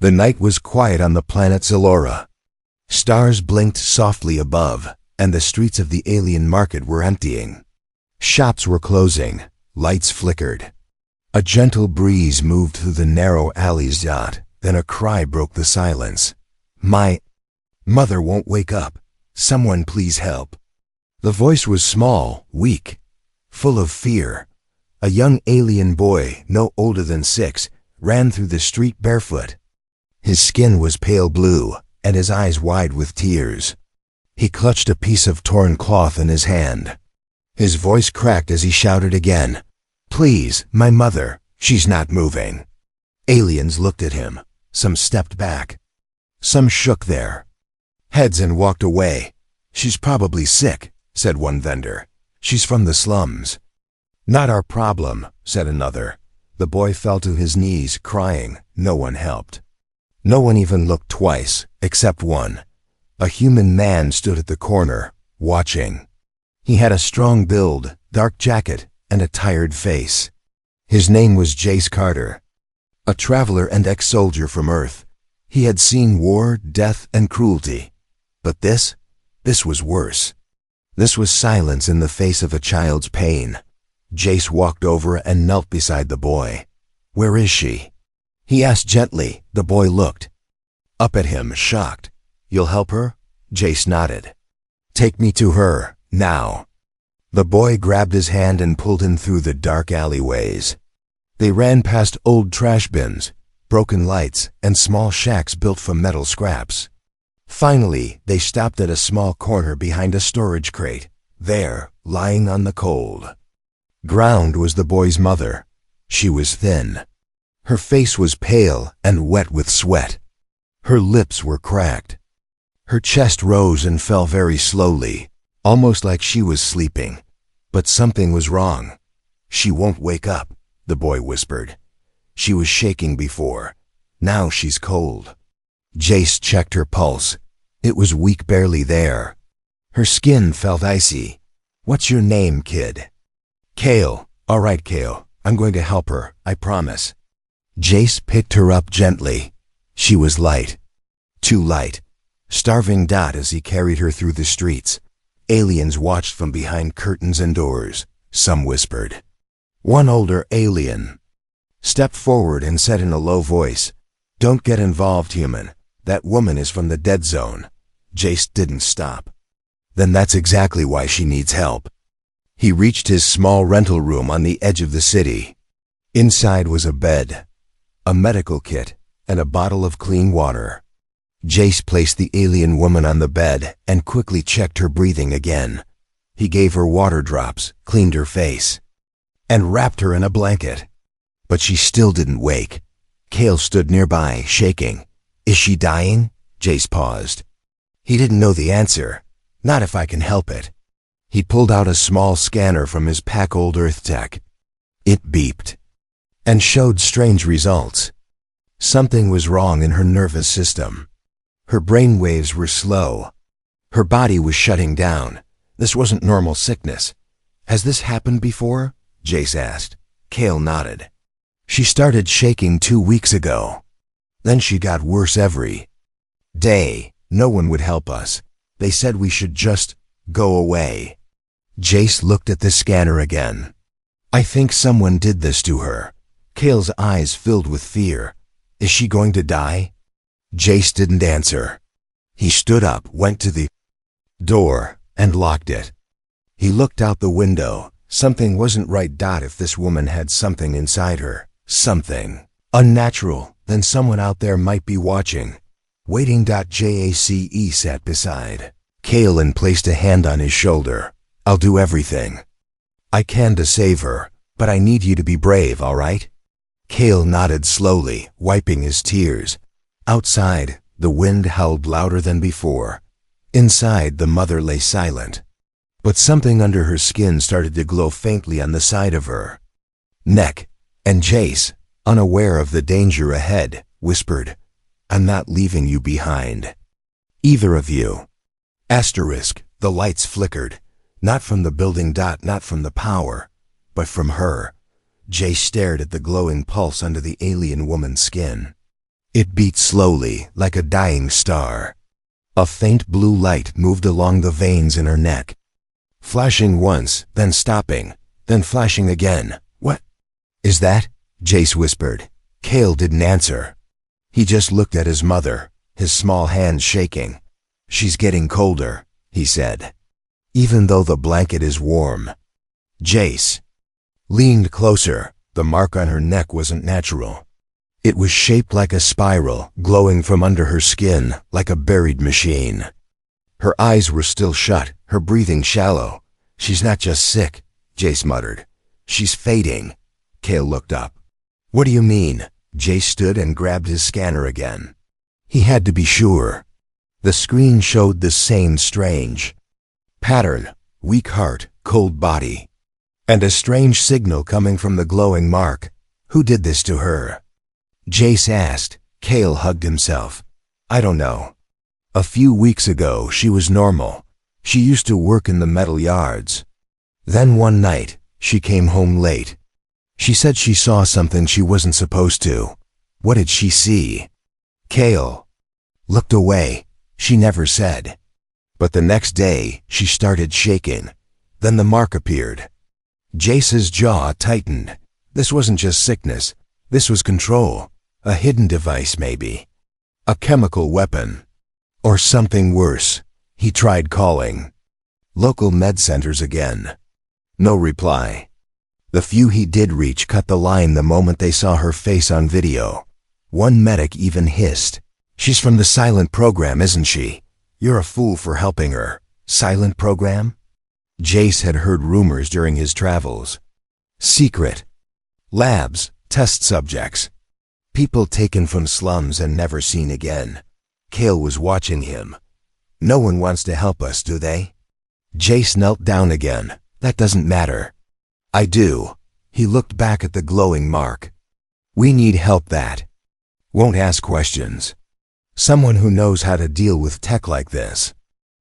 The night was quiet on the planet Zalora. Stars blinked softly above, and the streets of the alien market were emptying. Shops were closing, lights flickered. A gentle breeze moved through the narrow alleys. Then a cry broke the silence. "My mother won't wake up. Someone please help." The voice was small, weak, full of fear. A young alien boy, no older than 6, ran through the street barefoot. His skin was pale blue, and his eyes wide with tears. He clutched a piece of torn cloth in his hand. His voice cracked as he shouted again, "Please, my mother, she's not moving." Aliens looked at him. Some stepped back. Some shook their heads and walked away. "She's probably sick," said one vendor. "She's from the slums." "Not our problem," said another. The boy fell to his knees, crying. No one helped. No one even looked twice, except one. A human man stood at the corner, watching. He had a strong build, dark jacket, and a tired face. His name was Jace Carter, a traveler and ex-soldier from Earth. He had seen war, death, and cruelty. But this was worse. This was silence in the face of a child's pain. Jace walked over and knelt beside the boy. "Where is she?" he asked gently. The boy looked up at him, shocked. "You'll help her?" Jace nodded. "Take me to her, now." The boy grabbed his hand and pulled him through the dark alleyways. They ran past old trash bins, broken lights, and small shacks built from metal scraps. Finally, they stopped at a small corner behind a storage crate. There, lying on the cold ground, was the boy's mother. She was thin. Her face was pale and wet with sweat. Her lips were cracked. Her chest rose and fell very slowly, almost like she was sleeping. But something was wrong. "She won't wake up," the boy whispered. "She was shaking before. Now she's cold." Jace checked her pulse. It was weak, barely there. Her skin felt icy. "What's your name, kid?" "Kale." "All right, Kale. I'm going to help her, I promise." Jace picked her up gently. She was light. Too light. Starving. As he carried her through the streets, aliens watched from behind curtains and doors. Some whispered. One older alien stepped forward and said in a low voice, "Don't get involved, human. That woman is from the dead zone." Jace didn't stop. "Then that's exactly why she needs help." He reached his small rental room on the edge of the city. Inside was a bed, a medical kit, and a bottle of clean water. Jace placed the alien woman on the bed and quickly checked her breathing again. He gave her water drops, cleaned her face, and wrapped her in a blanket. But she still didn't wake. Kale stood nearby, shaking. "Is she dying?" Jace paused. He didn't know the answer. "Not if I can help it." He pulled out a small scanner from his pack, old Earth tech. It beeped and showed strange results. Something was wrong in her nervous system. Her brain waves were slow. Her body was shutting down. This wasn't normal sickness. "Has this happened before?" Jace asked. Kale nodded. "She started shaking 2 weeks ago. Then she got worse every day. No one would help us. They said we should just go away." Jace looked at the scanner again. "I think someone did this to her." Kale's eyes filled with fear. "Is she going to die?" Jace didn't answer. He stood up, went to the door, and locked it. He looked out the window. Something wasn't right. If this woman had something inside her, something unnatural, then someone out there might be watching, waiting. Jace sat beside Kale and placed a hand on his shoulder. "I'll do everything I can to save her, but I need you to be brave, all right?" Kale nodded slowly, wiping his tears. Outside, the wind howled louder than before. Inside, the mother lay silent. But something under her skin started to glow faintly on the side of her neck, and Jace, unaware of the danger ahead, whispered, "I'm not leaving you behind. Either of you." The lights flickered. Not from the building. Not from the power, but from her. Jace stared at the glowing pulse under the alien woman's skin. It beat slowly, like a dying star. A faint blue light moved along the veins in her neck, flashing once, then stopping, then flashing again. "What is that?" Jace whispered. Cale didn't answer. He just looked at his mother, his small hands shaking. "She's getting colder," he said, "even though the blanket is warm." Jace leaned closer. The mark on her neck wasn't natural. It was shaped like a spiral, glowing from under her skin, like a buried machine. Her eyes were still shut, her breathing shallow. "She's not just sick," Jace muttered. "She's fading." Cale looked up. "What do you mean?" Jace stood and grabbed his scanner again. He had to be sure. The screen showed the same strange pattern: weak heart, cold body, and a strange signal coming from the glowing mark. Who did this to her? Jace asked. Cale hugged himself. "I don't know. A few weeks ago, she was normal. She used to work in the metal yards. Then one night, she came home late. She said she saw something she wasn't supposed to." "What did she see?" Cale looked away. "She never said. But the next day, she started shaking. Then the mark appeared." Jace's jaw tightened. This wasn't just sickness. This was control. A hidden device, maybe. A chemical weapon. Or something worse. He tried calling local med centers again. No reply. The few he did reach cut the line the moment they saw her face on video. One medic even hissed, "She's from the silent program, isn't she? You're a fool for helping her." Silent program? Jace had heard rumors during his travels. Secret labs, test subjects, people taken from slums and never seen again. Cale was watching him. "No one wants to help us, do they?" Jace knelt down again. "That doesn't matter." "I do." He looked back at the glowing mark. "We need help that won't ask questions. Someone who knows how to deal with tech like this."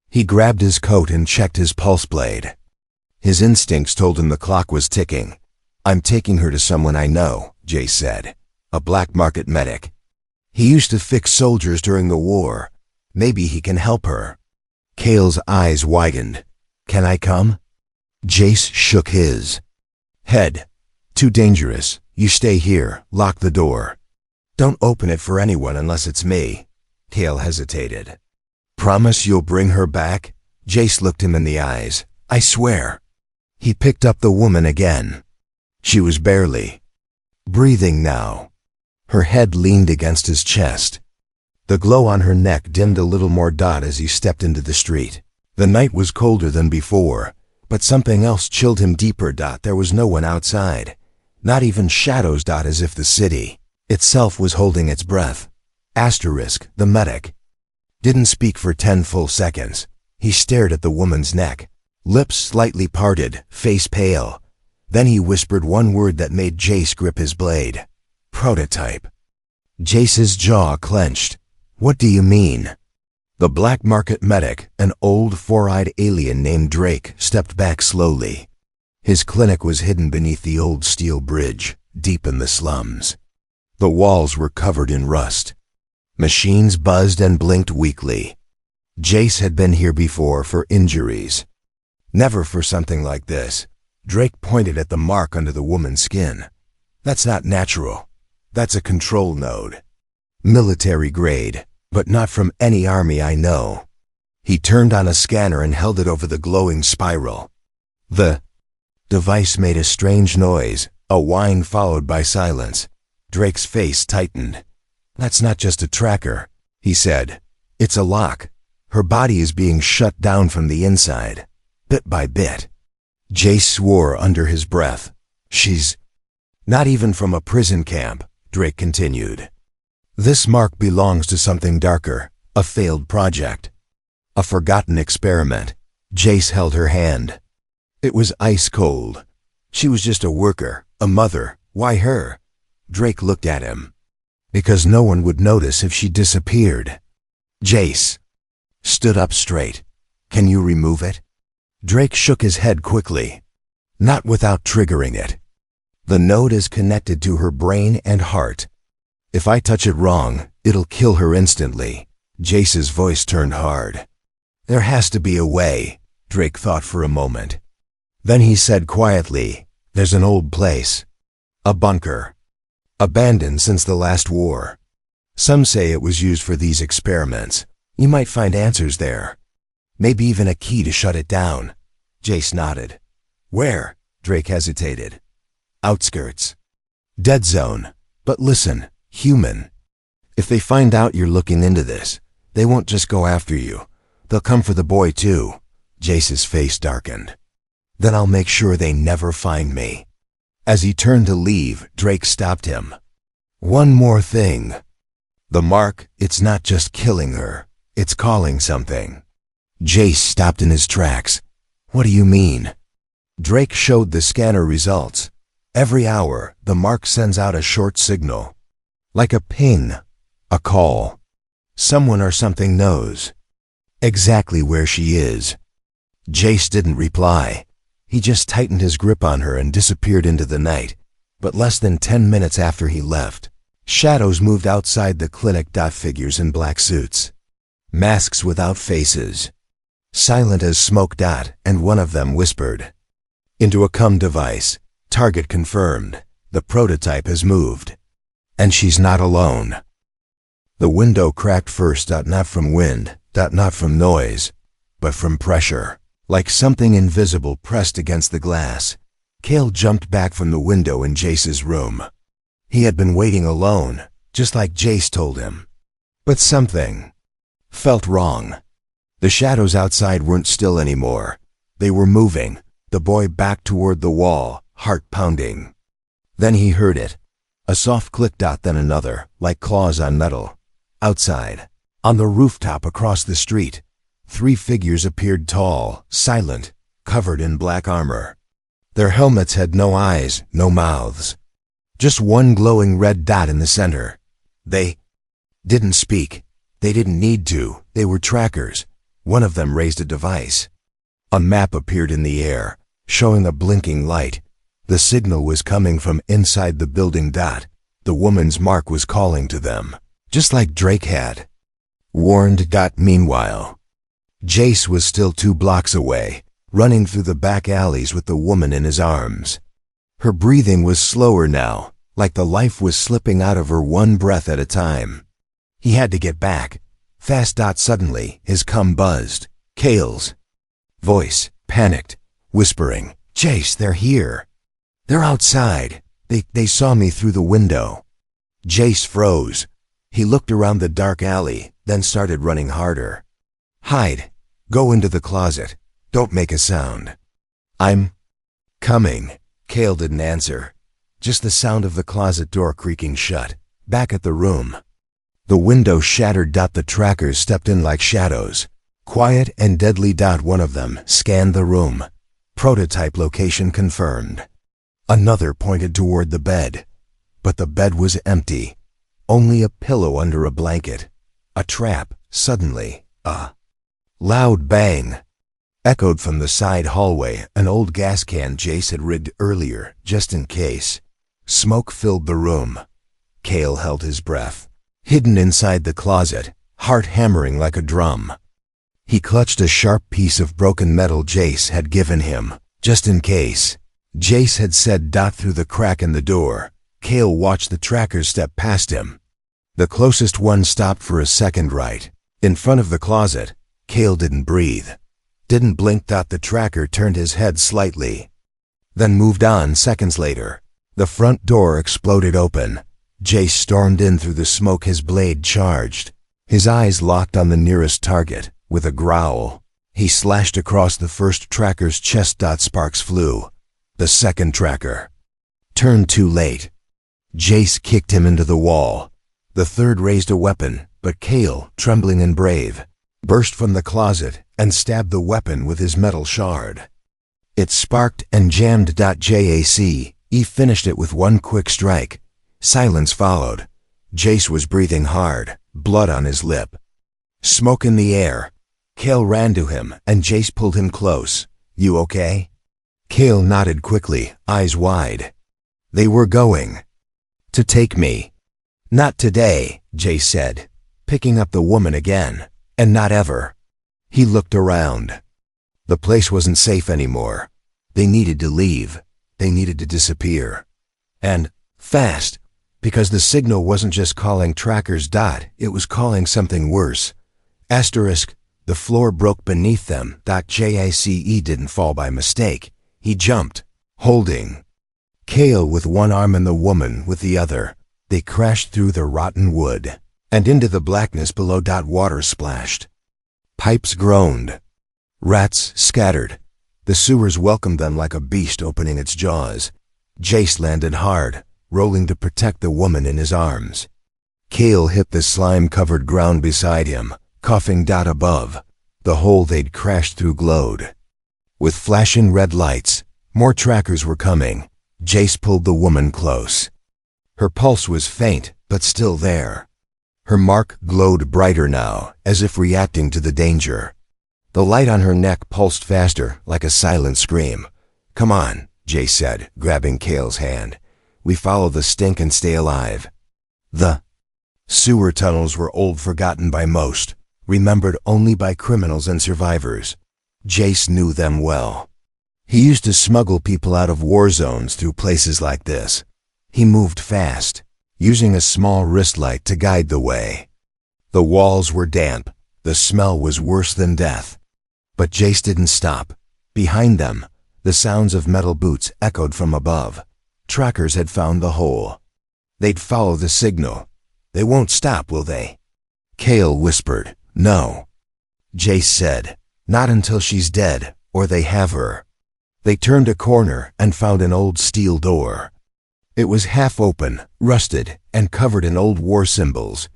He grabbed his coat and checked his pulse blade. His instincts told him the clock was ticking. "I'm taking her to someone I know," Jace said. "A black market medic. He used to fix soldiers during the war. Maybe he can help her." Cale's eyes widened. "Can I come?" Jace shook his head. "Too dangerous. You stay here. Lock the door. Don't open it for anyone unless it's me." Cale hesitated. "Promise you'll bring her back?" Jace looked him in the eyes. "I swear." He picked up the woman again. She was barely breathing now. Her head leaned against his chest. The glow on her neck dimmed a little more as he stepped into the street. The night was colder than before, but something else chilled him deeper. There was no one outside. Not even shadows. As if the city itself was holding its breath. Asterisk, the medic, didn't speak for 10 full seconds. He stared at the woman's neck, lips slightly parted, face pale. Then he whispered one word that made Jace grip his blade. "Prototype." Jace's jaw clenched. "What do you mean?" The black market medic, an old four-eyed alien named Drake, stepped back slowly. His clinic was hidden beneath the old steel bridge, deep in the slums. The walls were covered in rust. Machines buzzed and blinked weakly. Jace had been here before for injuries. Never for something like this. Drake pointed at the mark under the woman's skin. "That's not natural. That's a control node. Military grade, but not from any army I know." He turned on a scanner and held it over the glowing spiral. The device made a strange noise, a whine followed by silence. Drake's face tightened. "That's not just a tracker," he said. "It's a lock. Her body is being shut down from the inside, bit by bit." Jace swore under his breath. "She's not even from a prison camp," Drake continued. "This mark belongs to something darker, a failed project, a forgotten experiment." Jace held her hand. It was ice cold. She was just a worker, a mother. Why her? Drake looked at him. "Because no one would notice if she disappeared." Jace stood up straight. "Can you remove it?" Drake shook his head quickly. "Not without triggering it. The node is connected to her brain and heart. If I touch it wrong, it'll kill her instantly. Jace's voice turned hard. There has to be a way, Drake thought for a moment. Then he said quietly, there's an old place. A bunker. Abandoned since the last war. Some say it was used for these experiments. You might find answers there. Maybe even a key to shut it down. Jace nodded. Where? Drake hesitated. Outskirts. Dead zone. But listen, human. If they find out you're looking into this, they won't just go after you. They'll come for the boy too. Jace's face darkened. Then I'll make sure they never find me. As he turned to leave, Drake stopped him. One more thing. The mark, it's not just killing her. It's calling something. Jace stopped in his tracks. What do you mean? Drake showed the scanner results. Every hour, the mark sends out a short signal. Like a ping. A call. Someone or something knows exactly where she is. Jace didn't reply. He just tightened his grip on her and disappeared into the night. But less than 10 minutes after he left, shadows moved outside the clinic. Figures in black suits. Masks without faces. Silent as smoke. And one of them whispered. Into a CUM device. Target confirmed. The prototype has moved. And she's not alone. The window cracked first. Not from wind. Not from noise. But from pressure. Like something invisible pressed against the glass. Cale jumped back from the window in Jace's room. He had been waiting alone, just like Jace told him. But something felt wrong. The shadows outside weren't still anymore. They were moving, the boy back toward the wall, heart pounding. Then he heard it. A soft click. Then another, like claws on metal. Outside, on the rooftop across the street, 3 figures appeared, tall, silent, covered in black armor. Their helmets had no eyes, no mouths. Just one glowing red dot in the center. They didn't speak. They didn't need to. They were trackers. One of them raised a device. A map appeared in the air, showing a blinking light. The signal was coming from inside the building. The woman's mark was calling to them, just like Drake had warned. Meanwhile, Jace was still 2 blocks away, running through the back alleys with the woman in his arms. Her breathing was slower now, like the life was slipping out of her one breath at a time. He had to get back. Fast. Suddenly, his CUM buzzed. Cale's voice, panicked, whispering, Jace, they're here. They're outside. They saw me through the window. Jace froze. He looked around the dark alley, then started running harder. Hide. Go into the closet. Don't make a sound. I'm coming. Cale didn't answer. Just the sound of the closet door creaking shut. Back at the room. The window shattered. The trackers stepped in like shadows. Quiet and deadly. One of them scanned the room. Prototype location confirmed. Another pointed toward the bed. But the bed was empty. Only a pillow under a blanket. A trap. Suddenly, a loud bang echoed from the side hallway, an old gas can Jace had rigged earlier, just in case. Smoke filled the room. Cale held his breath, hidden inside the closet, heart hammering like a drum. He clutched a sharp piece of broken metal Jace had given him, just in case. Jace had said. Through the crack in the door, Cale watched the trackers step past him. The closest one stopped for a second right in front of the closet. Cale didn't breathe. Didn't blink. The tracker turned his head slightly, then moved on. Seconds later, the front door exploded open. Jace stormed in through the smoke, his blade charged. His eyes locked on the nearest target. With a growl, he slashed across the first tracker's chest. Sparks flew. The second tracker turned too late. Jace kicked him into the wall. The third raised a weapon, but Cale, trembling and brave, burst from the closet and stabbed the weapon with his metal shard. It sparked and jammed. Jace finished it with one quick strike. Silence followed. Jace was breathing hard, blood on his lip. Smoke in the air. Cale ran to him, and Jace pulled him close. You okay? Cale nodded quickly, eyes wide. They were going to take me. Not today, Jace said, picking up the woman again, and not ever. He looked around. The place wasn't safe anymore. They needed to leave. They needed to disappear. And fast, because the signal wasn't just calling trackers. It was calling something worse. Asterisk, the floor broke beneath them. Jace didn't fall by mistake. He jumped, holding Kale with one arm and the woman with the other. They crashed through the rotten wood and into the blackness below. Water splashed. Pipes groaned. Rats scattered. The sewers welcomed them like a beast opening its jaws. Jace landed hard, rolling to protect the woman in his arms. Kale hit the slime-covered ground beside him, coughing. Above, the hole they'd crashed through glowed. With flashing red lights, more trackers were coming. Jace pulled the woman close. Her pulse was faint, but still there. Her mark glowed brighter now, as if reacting to the danger. The light on her neck pulsed faster, like a silent scream. "Come on," Jace said, grabbing Kale's hand. "We follow the stink and stay alive." The sewer tunnels were old, forgotten by most, remembered only by criminals and survivors. Jace knew them well. He used to smuggle people out of war zones through places like this. He moved fast, using a small wrist light to guide the way. The walls were damp. The smell was worse than death. But Jace didn't stop. Behind them, the sounds of metal boots echoed from above. Trackers had found the hole. They'd follow the signal. "They won't stop, will they?" Kale whispered, "No." Jace said, "Not until she's dead, or they have her." They turned a corner and found an old steel door. It was half open, rusted, and covered in old war symbols.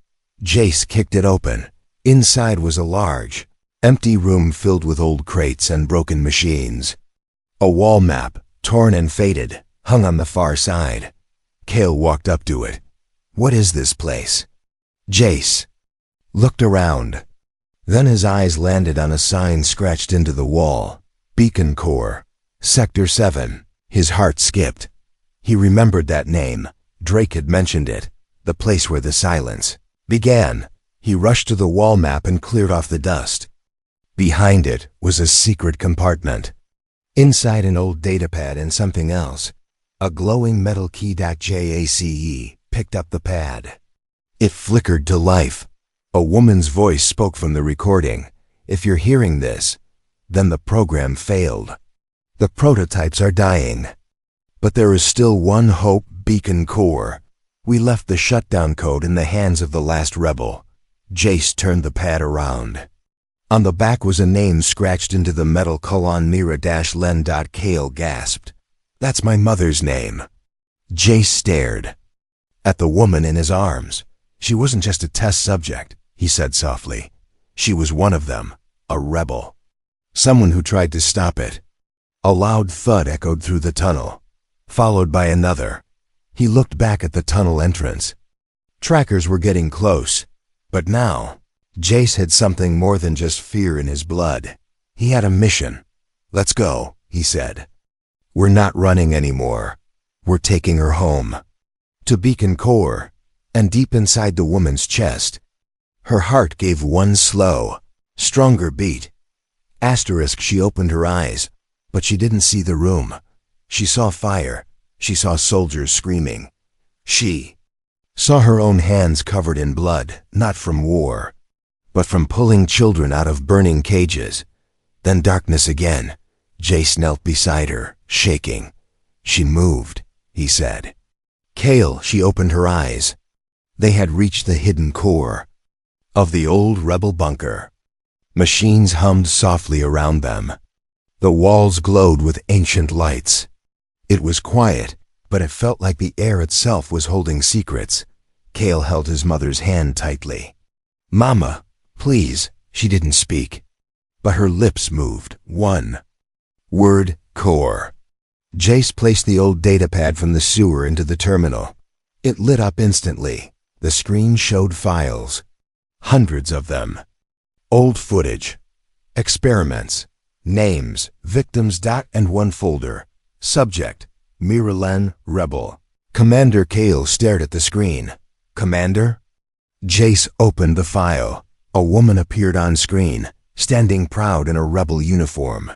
Jace kicked it open. Inside was a large, empty room filled with old crates and broken machines. A wall map, torn and faded, hung on the far side. Kale walked up to it. "What is this place?" Jace looked around. Then his eyes landed on a sign scratched into the wall. Beacon Core, Sector 7. His heart skipped. He remembered that name. Drake had mentioned it. The place where the silence began. He rushed to the wall map and cleared off the dust. Behind it was a secret compartment. Inside, an old datapad and something else. A glowing metal key. Jace picked up the pad. It flickered to life. A woman's voice spoke from the recording. "If you're hearing this, then the program failed. The prototypes are dying. But there is still one hope, Beacon Core. We left the shutdown code in the hands of the last rebel." Jace turned the pad around. On the back was a name scratched into the metal colon Mira-Len. Kale gasped. "That's my mother's name." Jace stared at the woman in his arms. "She wasn't just a test subject," he said softly. "She was one of them, a rebel. Someone who tried to stop it." A loud thud echoed through the tunnel, followed by another. He looked back at the tunnel entrance. Trackers were getting close, but now Jace had something more than just fear in his blood. He had a mission. "Let's go," he said. "We're not running anymore. We're taking her home." To Beacon Core, and deep inside the woman's chest, her heart gave one slow, stronger beat. Asterisk, she opened her eyes, but she didn't see the room. She saw fire. She saw soldiers screaming. She saw her own hands covered in blood, not from war, but from pulling children out of burning cages. Then darkness again. Jace knelt beside her, shaking. "She moved," he said. "Kale," she opened her eyes. They had reached the hidden core of the old rebel bunker. Machines hummed softly around them. The walls glowed with ancient lights. It was quiet, but it felt like the air itself was holding secrets. Kale held his mother's hand tightly. "Mama, please." She didn't speak, but her lips moved. One word: core. Jace placed the old datapad from the sewer into the terminal. It lit up instantly. The screen showed files. Hundreds of them. Old footage. Experiments. Names, victims. And one folder. Subject: Mira-Len, rebel. Commander Kale stared at the screen. Commander? Jace opened the file. A woman appeared on screen, standing proud in a rebel uniform.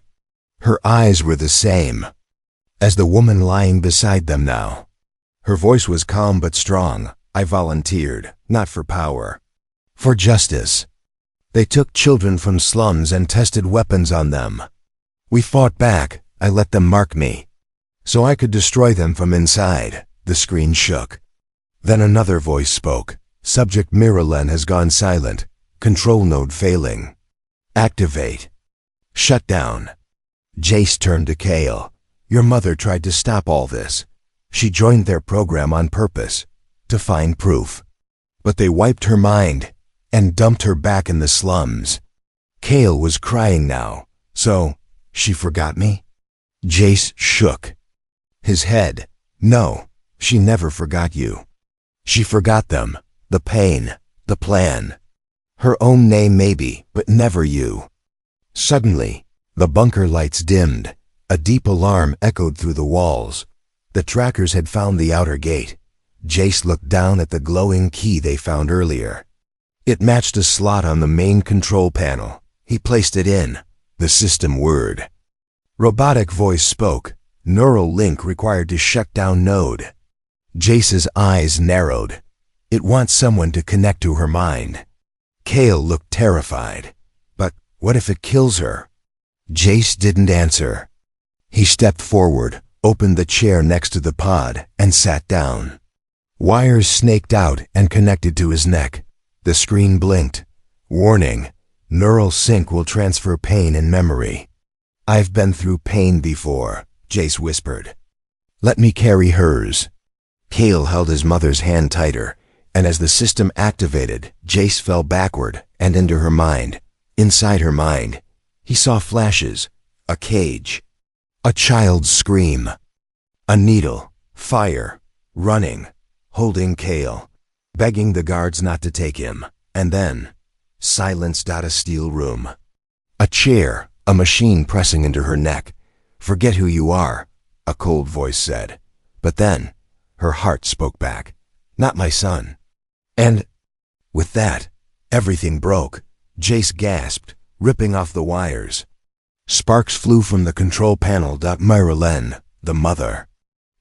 Her eyes were the same as the woman lying beside them now. Her voice was calm but strong. I volunteered, not for power, for justice. They took children from slums and tested weapons on them. We fought back. I let them mark me, so I could destroy them from inside. The screen shook. Then another voice spoke. Subject Miralyn has gone silent. Control node failing. Activate. Shut down. Jace turned to Kale. Your mother tried to stop all this. She joined their program on purpose, to find proof. But they wiped her mind and dumped her back in the slums. Kale was crying now. So, she forgot me? Jace shook his head. No, she never forgot you. She forgot them, the pain, the plan. Her own name maybe, but never you. Suddenly, the bunker lights dimmed. A deep alarm echoed through the walls. The trackers had found the outer gate. Jace looked down at the glowing key they found earlier. It matched a slot on the main control panel. He placed it in. The system word. Robotic voice spoke. Neural link required to shut down node. Jace's eyes narrowed. It wants someone to connect to her mind. Kale looked terrified. But what if it kills her? Jace didn't answer. He stepped forward, opened the chair next to the pod, and sat down. Wires snaked out and connected to his neck. The screen blinked. Warning. Neural sync will transfer pain and memory. I've been through pain before, Jace whispered. Let me carry hers. Kale held his mother's hand tighter, and as the system activated, Jace fell backward and into her mind. Inside her mind, he saw flashes, a cage, a child's scream, a needle, fire, running, holding Kale, begging the guards not to take him, and then silence. A steel room, a chair, a machine pressing into her neck. Forget who you are, a cold voice said. But then, her heart spoke back. Not my son. And with that, everything broke. Jace gasped, ripping off the wires. Sparks flew from the control panel. Miralyn, the mother,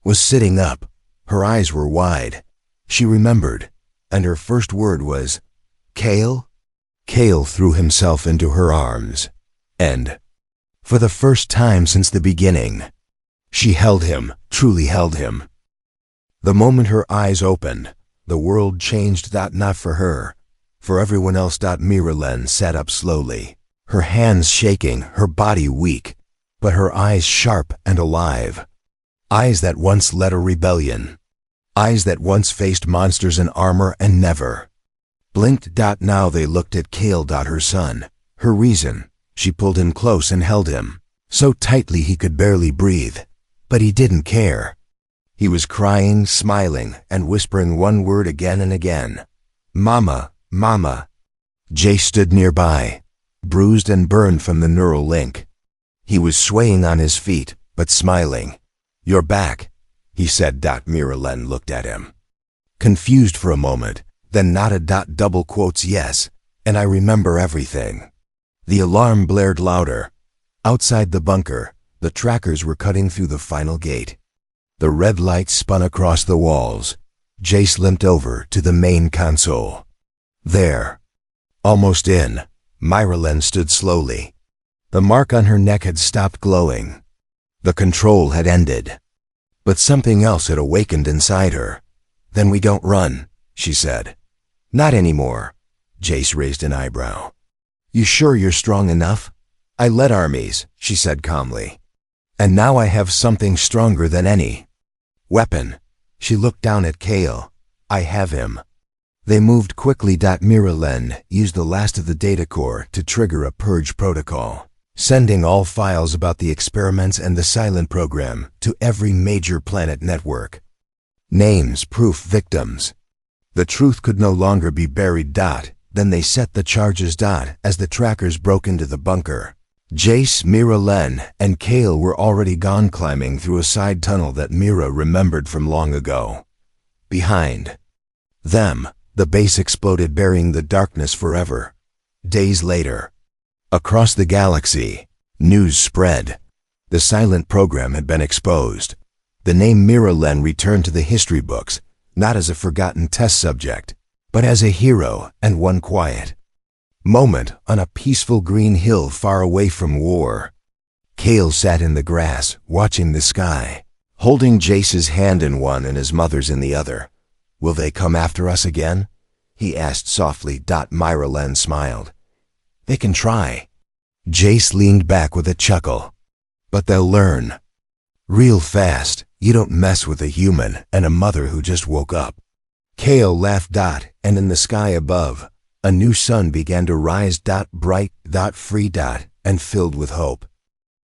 was sitting up. Her eyes were wide. She remembered, and her first word was, Kale? Kale threw himself into her arms, and, for the first time since the beginning, she held him, truly held him. The moment her eyes opened, the world changed. Not for her, for everyone else. Miralyn sat up slowly, her hands shaking, her body weak, but her eyes sharp and alive. Eyes that once led a rebellion. Eyes that once faced monsters in armor and never blinked. Now they looked at Kale. Her son, her reason. She pulled him close and held him, so tightly he could barely breathe. But he didn't care. He was crying, smiling, and whispering one word again and again. Mama, Mama. Jay stood nearby, bruised and burned from the neural link. He was swaying on his feet, but smiling. You're back, he said. Miralyn looked at him, confused for a moment, then nodded. Double quotes, yes, and I remember everything. The alarm blared louder. Outside the bunker, the trackers were cutting through the final gate. The red light spun across the walls. Jace limped over to the main console. There, almost in, Miralyn stood slowly. The mark on her neck had stopped glowing. The control had ended. But something else had awakened inside her. Then we don't run, she said. Not anymore. Jace raised an eyebrow. You sure you're strong enough? I led armies, she said calmly. And now I have something stronger than any weapon. She looked down at Kale. I have him. They moved quickly. Miralyn used the last of the data core to trigger a purge protocol, sending all files about the experiments and the silent program to every major planet network. Names, proof, victims. The truth could no longer be buried. Then they set the charges. As the trackers broke into the bunker, Jace, Miralyn, and Kale were already gone, climbing through a side tunnel that Mira remembered from long ago. Behind The base exploded, burying the darkness forever. Days later, across the galaxy, news spread. The silent program had been exposed. The name Miralem returned to the history books, not as a forgotten test subject, but as a hero and one quiet moment on a peaceful green hill far away from war. Kale sat in the grass, watching the sky, holding Jace's hand in one and his mother's in the other. "Will they come after us again?" he asked softly. Miralem smiled. "They can try." Jace leaned back with a chuckle. "But they'll learn. Real fast. You don't mess with a human and a mother who just woke up." Kale laughed. And in the sky above, a new sun began to rise. Bright, free, and filled with hope.